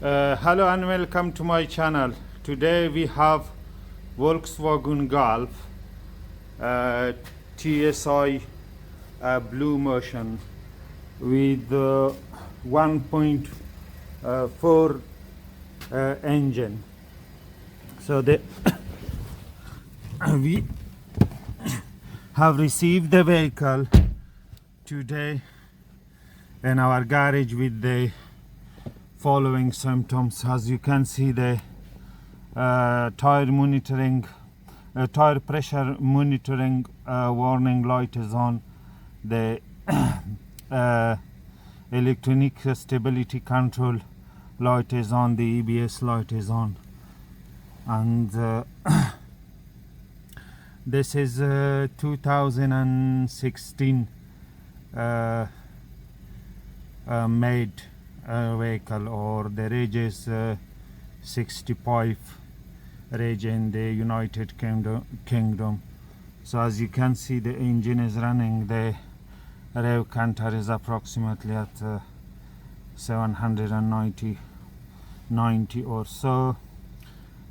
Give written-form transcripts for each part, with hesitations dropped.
Hello and welcome to my channel. Today we have Volkswagen Golf TSI Blue Motion with 1.4 engine. So we have received the vehicle today in our garage with the following symptoms. As you can see, the tire monitoring, tire pressure monitoring warning light is on. The electronic stability control light is on. The EBS light is on, and this is 2016 made vehicle, or the range is 65 range in the United Kingdom. So as you can see, the engine is running. The rev counter is approximately at 790 or so,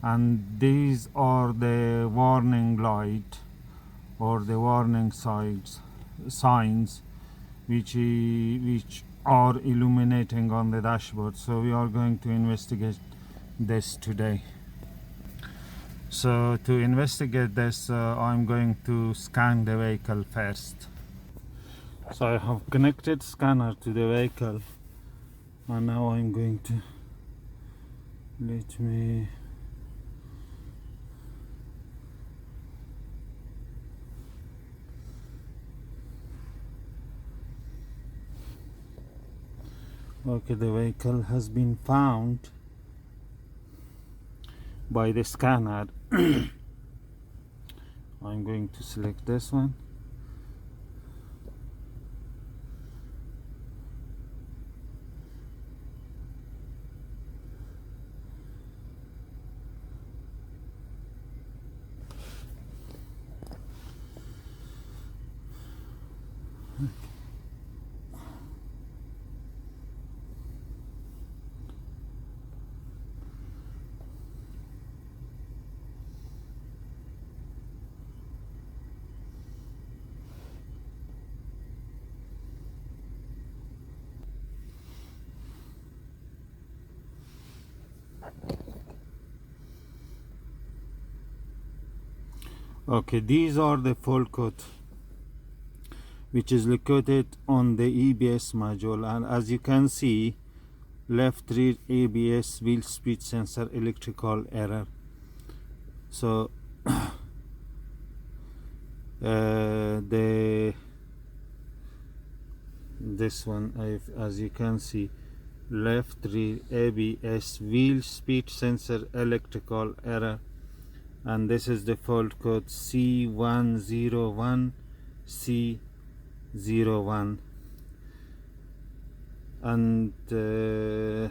and these are the warning light or the warning signs which are illuminating on the dashboard. So we are going to investigate this today. So to investigate this, I'm going to scan the vehicle first. So I have connected scanner to the vehicle, and now I'm going to okay, the vehicle has been found by the scanner. I'm going to select this one. Okay, these are the fault code which is located on the EBS module, and as you can see, left rear ABS wheel speed sensor electrical error. So this one, as you can see, left rear ABS wheel speed sensor electrical error, and this is the fault code C101C01, and the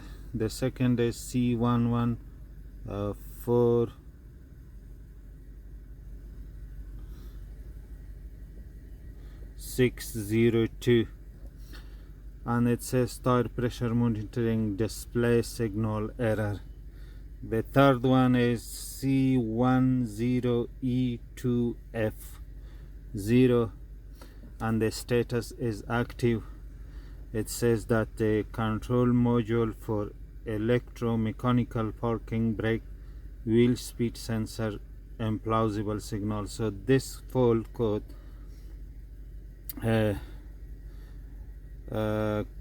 second is C114602, and it says tire pressure monitoring display signal error. The third one is C10E2F0, and the status is active. It says that the control module for electromechanical parking brake wheel speed sensor implausible signal. So this fault code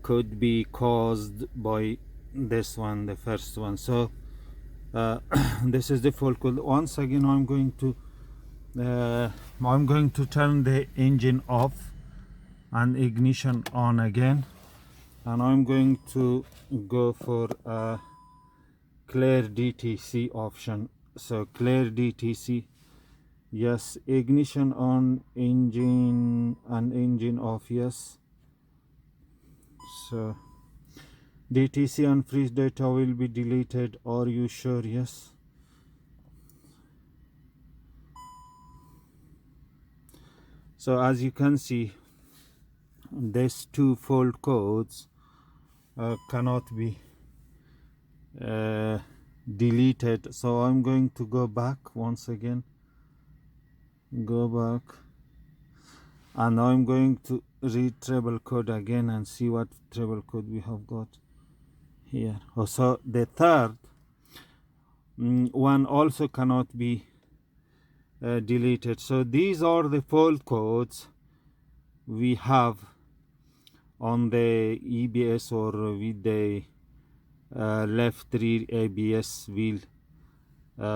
could be caused by this one, the first one. So this is the fault code. Once again, I'm going to turn the engine off and ignition on again, and I'm going to go for a clear DTC option. So clear DTC, yes. Ignition on, engine and engine off, yes. So DTC and freeze data will be deleted. Are you sure? Yes. So as you can see, these two fault codes cannot be deleted. So I'm going to go back once again, go back, and I'm going to read treble code again and see what treble code we have got here. So the third one also cannot be deleted. So these are the fault codes we have on the EBS or with the left rear ABS wheel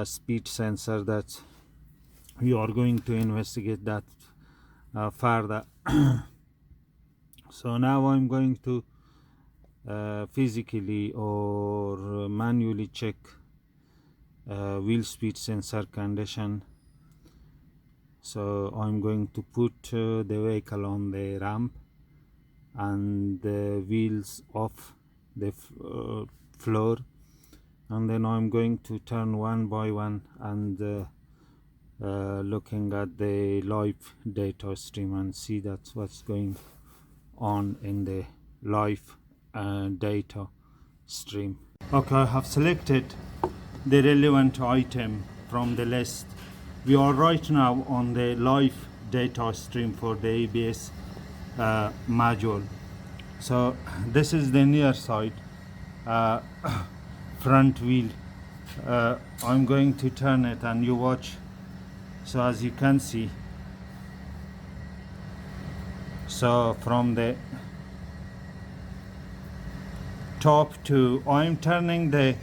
speed sensor that we are going to investigate that further. So now I'm going to physically or manually check wheel speed sensor condition. So I'm going to put the vehicle on the ramp and the wheels off the floor, and then I'm going to turn one by one and looking at the live data stream and see that's what's going on in the live data stream. Okay, I have selected the relevant item from the list. We are right now on the live data stream for the EBS module. So this is the near side front wheel. I'm going to turn it and you watch. So as you can see, so from the top to, I'm turning the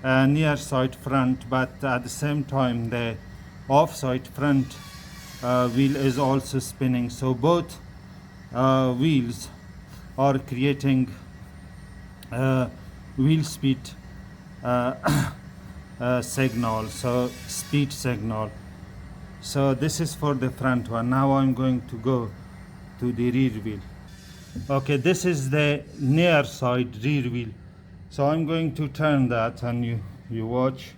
near side front, but at the same time the off side front wheel is also spinning. So both wheels are creating wheel speed signal, so speed signal. So this is for the front one. Now I'm going to go to the rear wheel. Okay, this is the near side rear wheel. So I'm going to turn that and you watch.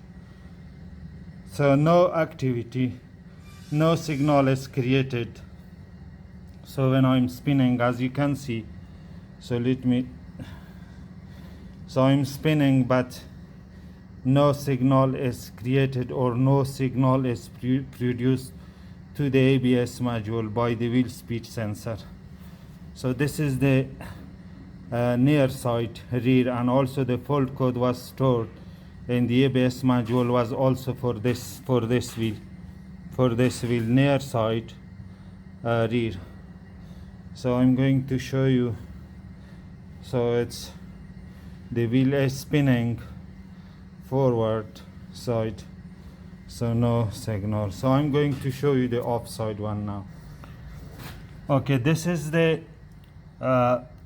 So no activity, no signal is created. So when I'm spinning, as you can see, so I'm spinning, but no signal is created or no signal is produced to the EBS module by the wheel speed sensor. So this is the near side rear, and also the fault code was stored in the EBS module was also for this wheel near side rear. So I'm going to show you. So it's the wheel is spinning forward side, so no signal. So I'm going to show you the offside one now. Okay, this is the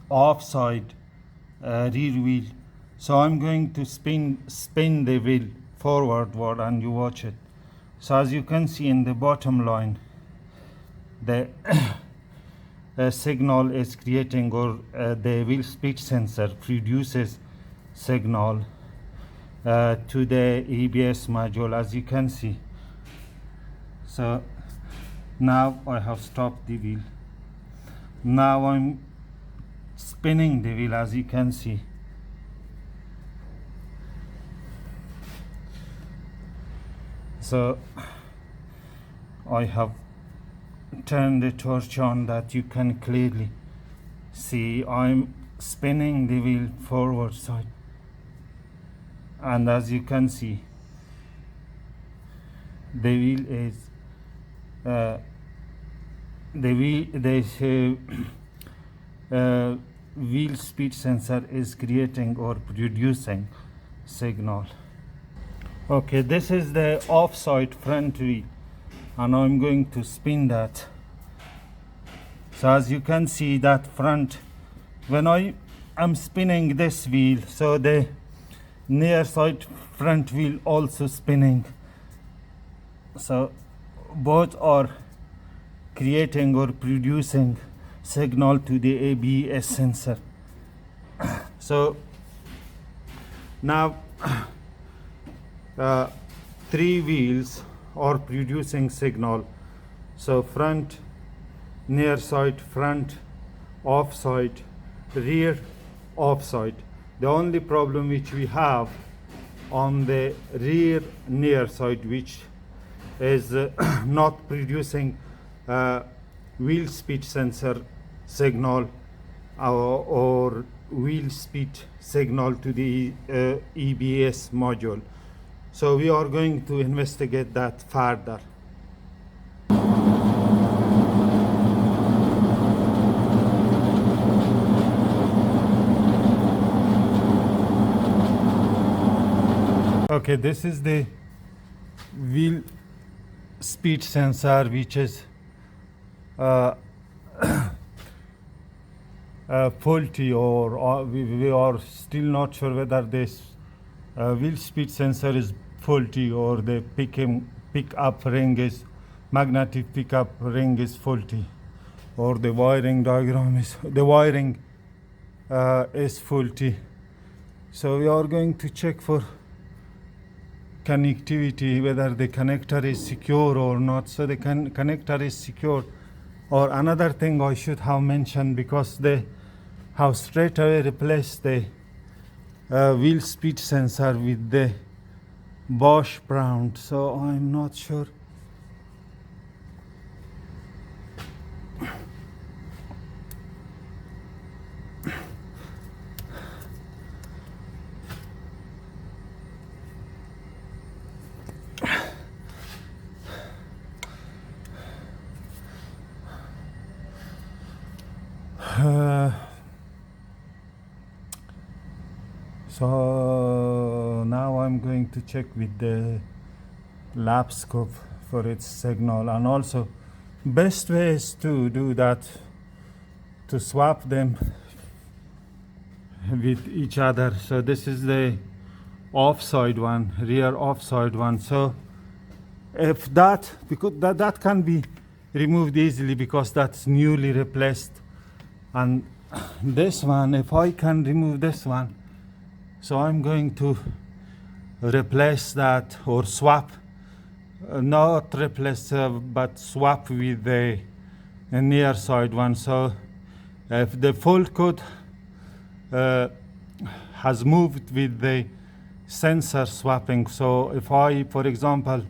offside rear wheel. So I'm going to spin the wheel forward and you watch it. So as you can see in the bottom line, the signal is creating, or the wheel speed sensor produces signal to the EBS module, as you can see. So now I have stopped the wheel. Now I'm spinning the wheel, as you can see. So I have turned the torch on that you can clearly see I'm spinning the wheel forward side, and as you can see the wheel is wheel speed sensor is creating or producing signal. Okay, this is the offside front wheel, and I'm going to spin that. So as you can see that front, when I am spinning this wheel, so the near side front wheel also spinning. So both are creating or producing signal to the ABS sensor. So now three wheels are producing signal. So front, near side, front, off side, rear, off side. The only problem which we have on the rear near side, which is not producing wheel speed sensor signal or wheel speed signal to the EBS module. So we are going to investigate that further. Okay, this is the wheel speed sensor, which is faulty, or we are still not sure whether this wheel speed sensor is faulty or the pick-up ring is magnetic pickup ring is faulty, or the wiring diagram is is faulty. So we are going to check for connectivity, whether the connector is secure or not. So the connector is secure. Or another thing I should have mentioned, because they have straight away replaced the wheel speed sensor with the Bosch Brown, so I'm not sure. So now I'm going to check with the lab scope for its signal, and also best way is to do that, to swap them with each other. So this is the offside one, rear offside one. So if that, because that can be removed easily because that's newly replaced, and this one, if I can remove this one, so I'm going to replace that, or swap, not replace, but swap with the near side one. So if the fault code has moved with the sensor swapping, so if I, for example,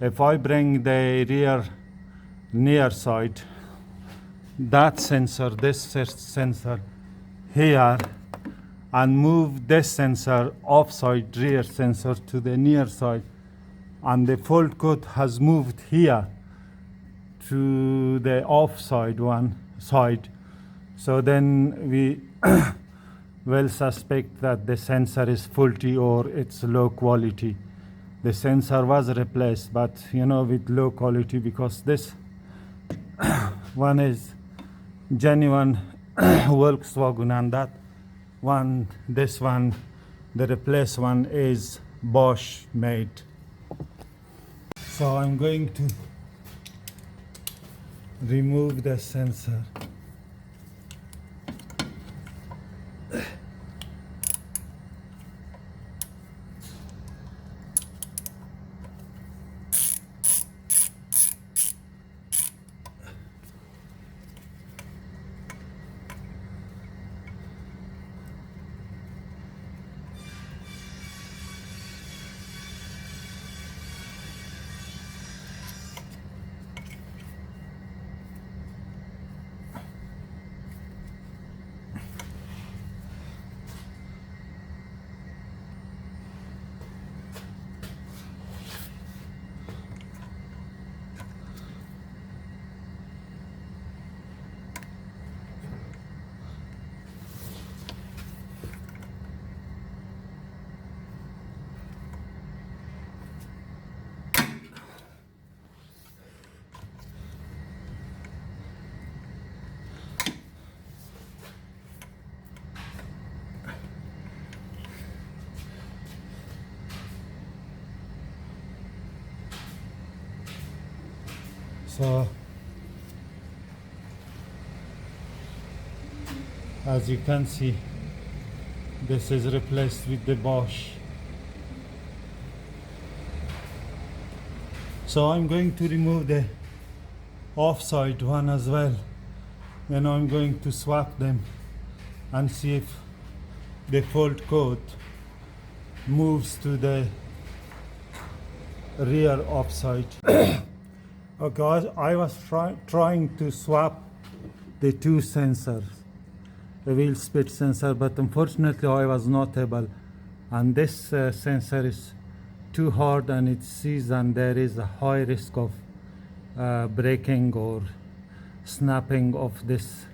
if I bring the rear near side, that sensor, this sensor here, and move this sensor offside rear sensor to the near side, and the fault code has moved here to the offside one side, so then we will suspect that the sensor is faulty or it's low quality. The sensor was replaced, but with low quality, because this one is genuine Volkswagen, and that one, this one, the replaced one, is Bosch made. So I'm going to remove the sensor. So as you can see, this is replaced with the Bosch. So I'm going to remove the offside one as well, and I'm going to swap them and see if the fault code moves to the rear offside. Okay, I was trying to swap the two sensors, the wheel speed sensor, but unfortunately I was not able, and this sensor is too hard and it sees, and there is a high risk of breaking or snapping of this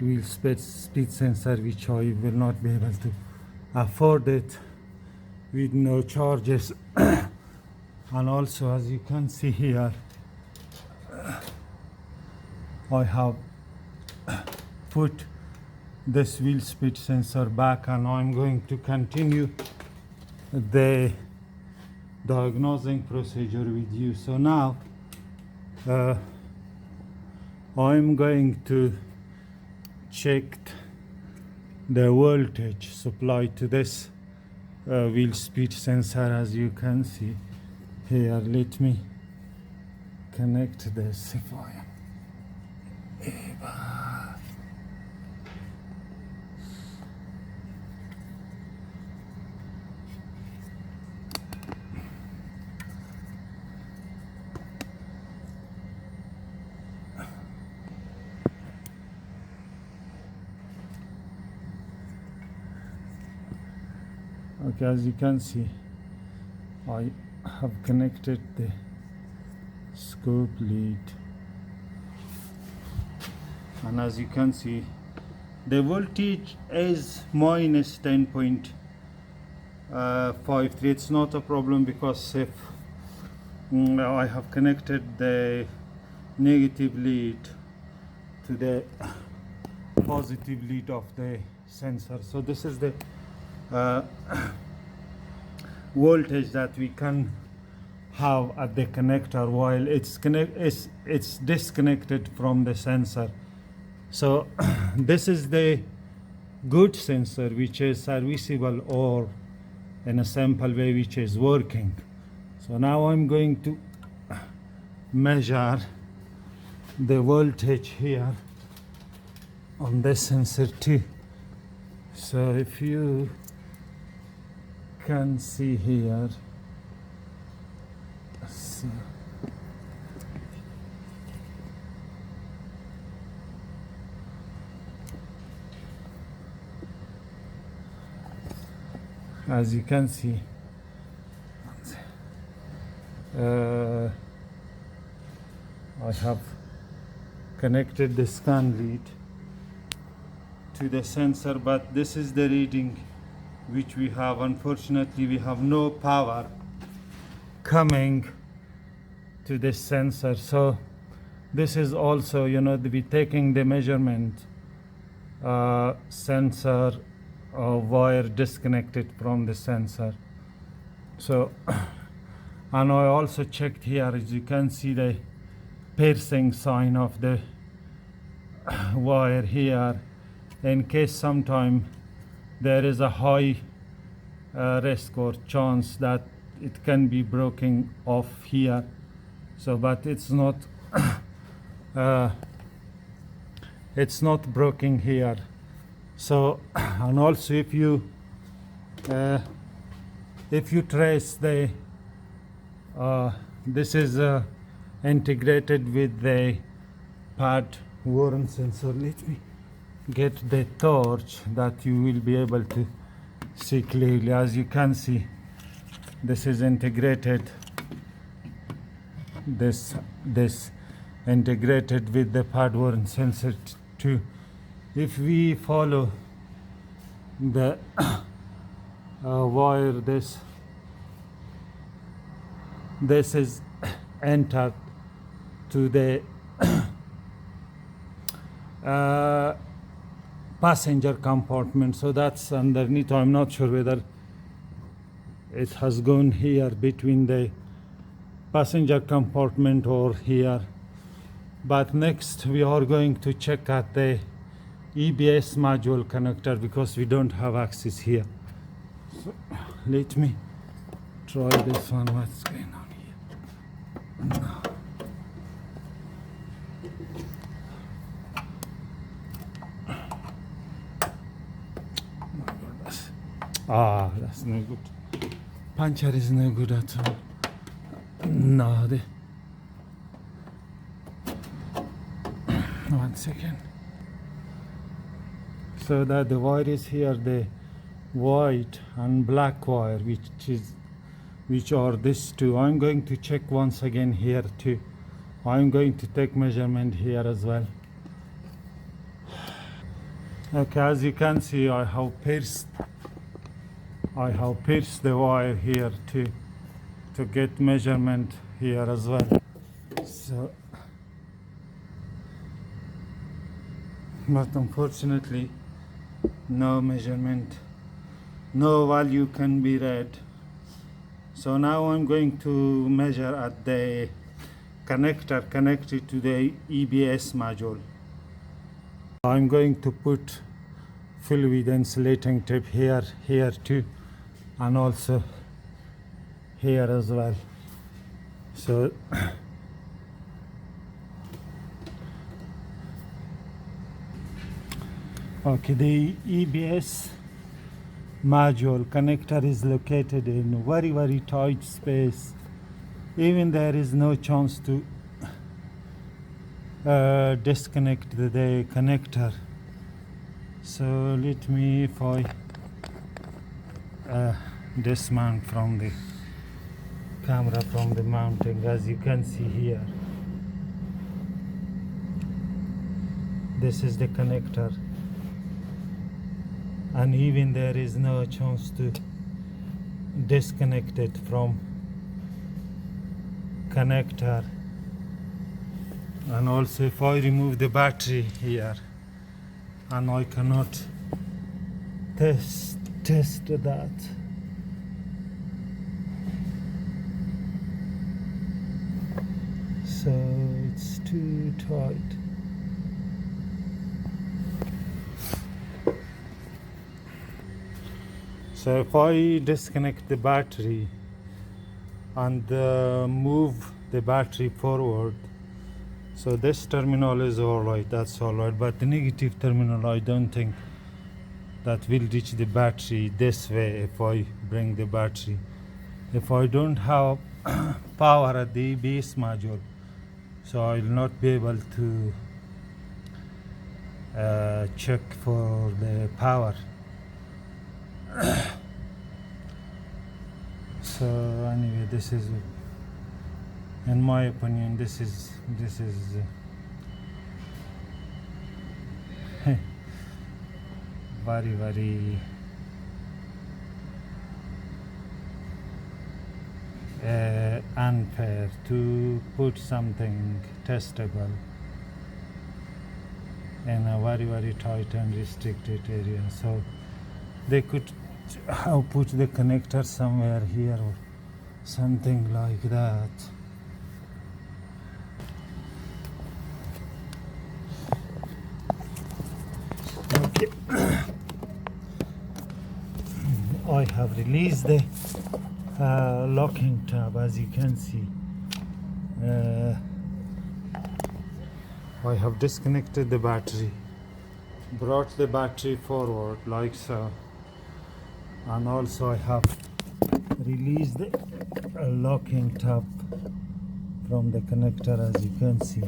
wheel speed sensor, which I will not be able to afford it with no charges. And also, as you can see here, I have put this wheel speed sensor back, and I'm going to continue the diagnosing procedure with you. So now I'm going to check the voltage supplied to this wheel speed sensor. As you can see here, let me connect this if I am able. Okay, as you can see, I have connected the scope lead, and as you can see, the voltage is minus 10.53. It's not a problem, because if I have connected the negative lead to the positive lead of the sensor, so this is the voltage that we can have at the connector while it's disconnected from the sensor. So this is the good sensor, which is serviceable, or in a simple way, which is working. So now I'm going to measure the voltage here on this sensor too. So if you can see here, so as you can see, I have connected the scan lead to the sensor, but this is the reading which we have. Unfortunately, we have no power coming to this sensor. So this is also, we taking the measurement sensor wire disconnected from the sensor. So and I also checked here, as you can see, the piercing sign of the wire here, in case sometime there is a high risk or chance that it can be broken off here. So but it's not it's not broken here. So and also if you trace the this is integrated with the pad worn sensor. Let me get the torch that you will be able to see clearly. As you can see, this is integrated, this integrated with the pad worn sensor too. If we follow the wire, this is entered to the passenger compartment. So that's underneath. I'm not sure whether it has gone here between the passenger compartment or here. But next we are going to check at the EBS module connector, because we don't have access here. So let me try this one. What's going on here? That's no good. Puncture is no good at all. No, 1 second. So that the wire is here, the white and black wire, which are these two. I'm going to check once again here too. I'm going to take measurement here as well. Okay, as you can see, I have pierced the wire here to get measurement here as well. So, but unfortunately, no measurement, no value can be read. So now I'm going to measure at the connector connected to the EBS module. I'm going to put fluid insulating tape here too, and also here as well. So okay, the EBS module connector is located in very tight space. Even there is no chance to disconnect the connector. So let me, if I dismount from the camera from the mounting, as you can see here, this is the connector, and even there is no chance to disconnect it from connector. And also if I remove the battery here, and I cannot test that. So it's too tight. So if I disconnect the battery and move the battery forward, so this terminal is alright, that's alright, but the negative terminal, I don't think that will reach the battery this way if I bring the battery. If I don't have power at the EBS module, so I will not be able to check for the power. So anyway, this is, in my opinion, this is very unfair to put something testable in a very tight and restricted area. So they could have put the connector somewhere here or something like that. Okay. I have released the locking tab, as you can see. I have disconnected the battery, brought the battery forward like so, and also I have released the locking tab from the connector, as you can see.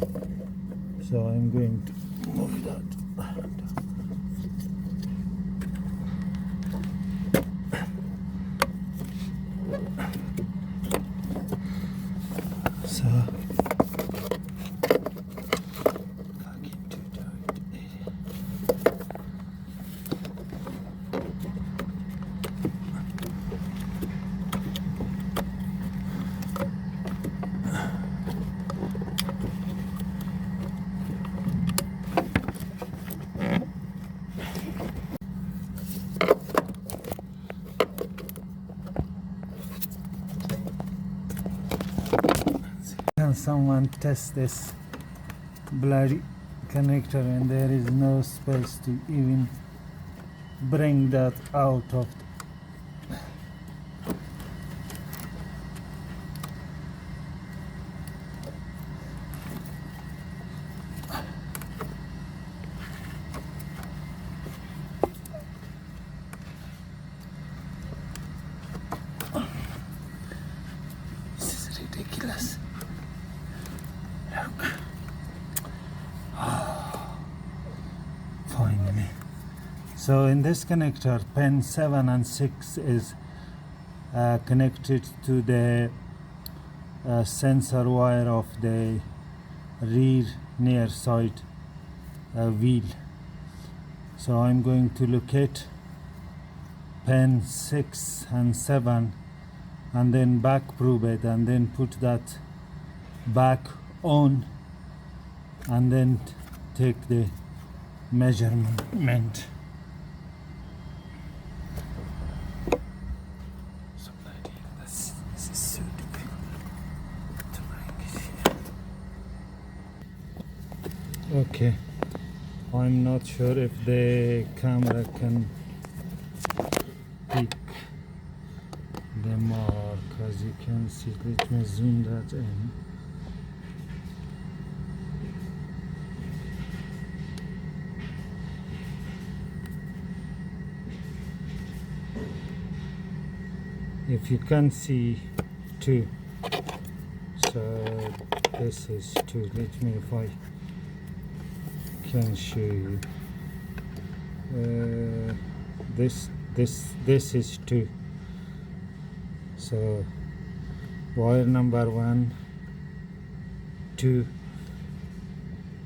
So I'm going to move that. So can someone test this bloody connector when there is no space to even bring that out of So in this connector, pin 7 and 6 is connected to the sensor wire of the rear near side wheel. So I'm going to locate pin 6 and 7 and then back probe it and then put that back on and then take the measurement. This is so difficult to bring it here. Okay, I'm not sure if the camera can pick the mark. As you can see, let me zoom that in. If you can see 2, so this is 2. Let me, if I can show you, this is 2. So wire number 1, 2,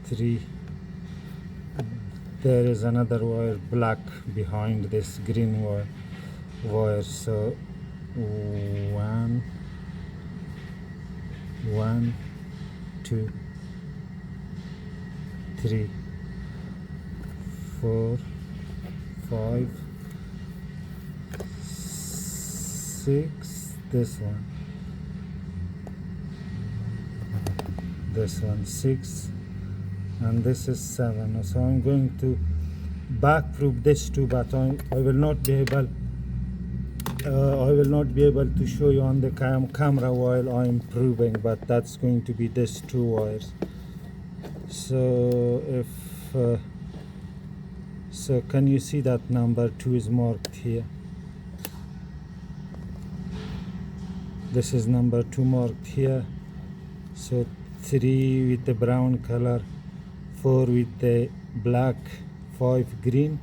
3. There is another wire black behind this green wire. So 1, 2, 3, 4, 5, 6. This one 6, and this is 7. So I'm going to back probe this 2, but I will not be able to show you on the camera while I'm proving, but that's going to be these 2 wires. So if so can you see that number 2 is marked here? This is number 2 marked here. So 3 with the brown color, 4 with the black, 5 green,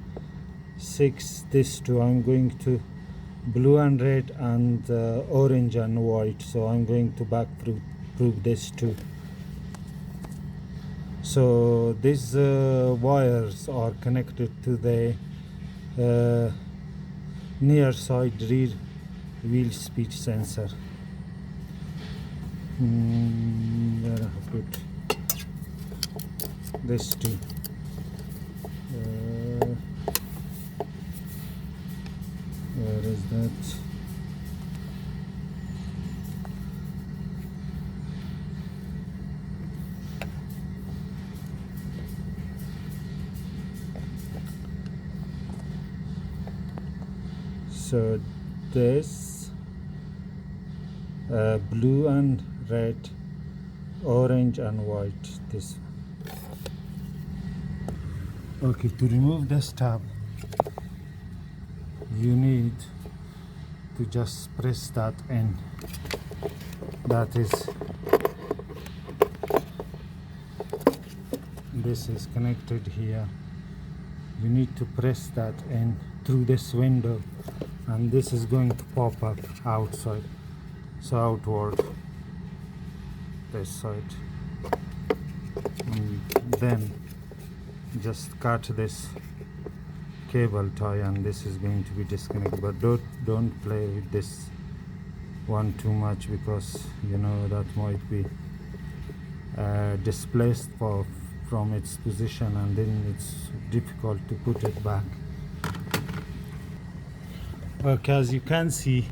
6 this 2. I'm going to blue and red and orange and white. So I'm going to back prove this 2. So these wires are connected to the near side rear wheel speed sensor. Where I have put this 2. Where is that? So this blue and red, orange and white, this one. Okay, to remove this tab you need to just press that in. That is, this is connected here. You need to press that in through this window, and this is going to pop up outside, so outward this side, and then just cut this cable tie, and this is going to be disconnected. But don't play with this one too much, because you know that might be displaced from its position, and then it's difficult to put it back. Okay, as you can see,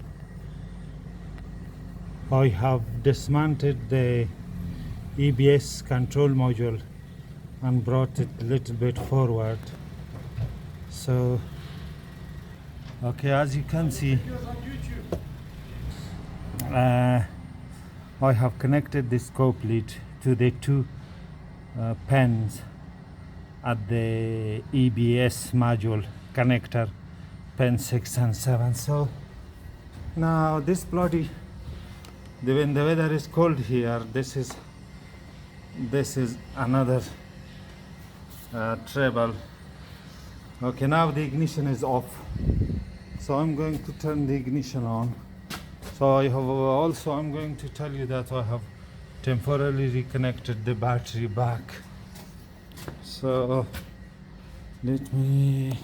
I have dismantled the EBS control module and brought it a little bit forward. So okay, as you can see, I have connected this scope lead to the 2 pins at the EBS module connector, pin 6 and 7. So now this bloody, when the weather is cold here, this is another trouble Okay, now the ignition is off, so I'm going to turn the ignition on. So I have also, I'm going to tell you that I have temporarily reconnected the battery back. So let me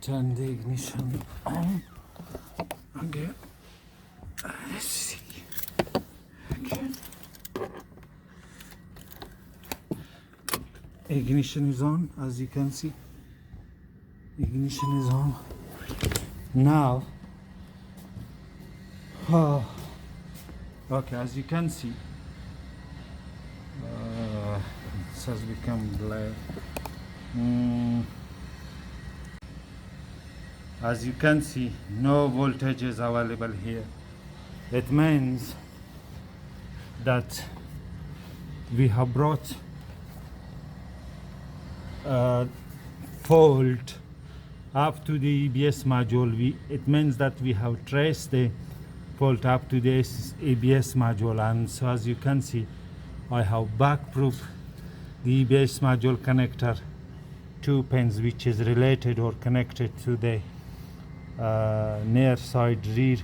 turn the ignition on again. Let's see. Okay. Ignition is on, as you can see. Ignition is on. Now, okay, as you can see, it has become black. As you can see, no voltage is available here. It means that we have brought fault up to the EBS module. It means that we have traced the fault up to the EBS module, and so as you can see, I have back-proof the EBS module connector 2 pins, which is related or connected to the near side rear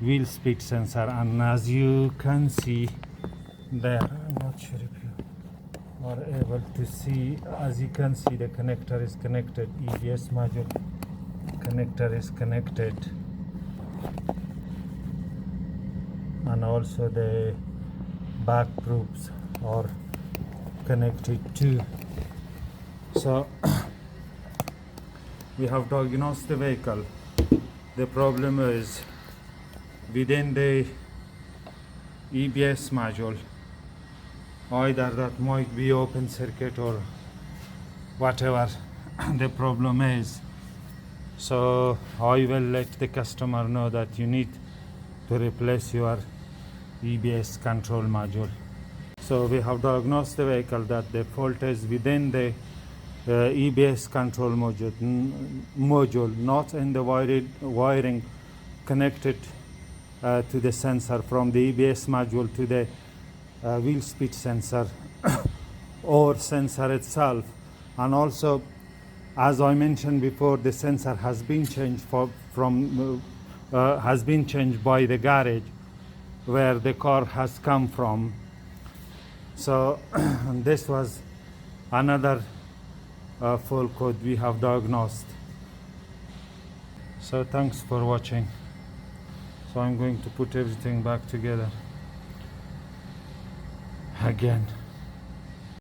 wheel speed sensor. And as you can see there, I'm not sure if you are able to see, as you can see, the connector is connected, EBS module connector is connected, and also the back proofs are connected too. So we have diagnosed the vehicle. The problem is within the EBS module, either that might be open circuit or whatever the problem is. So I will let the customer know that you need to replace your EBS control module. So we have diagnosed the vehicle that the fault is within the EBS control module, not in the wiring connected to the sensor from the EBS module to the wheel speed sensor or sensor itself. And also, as I mentioned before, the sensor has been changed has been changed by the garage where the car has come from. So this was another fault code we have diagnosed. So thanks for watching. So I'm going to put everything back together again.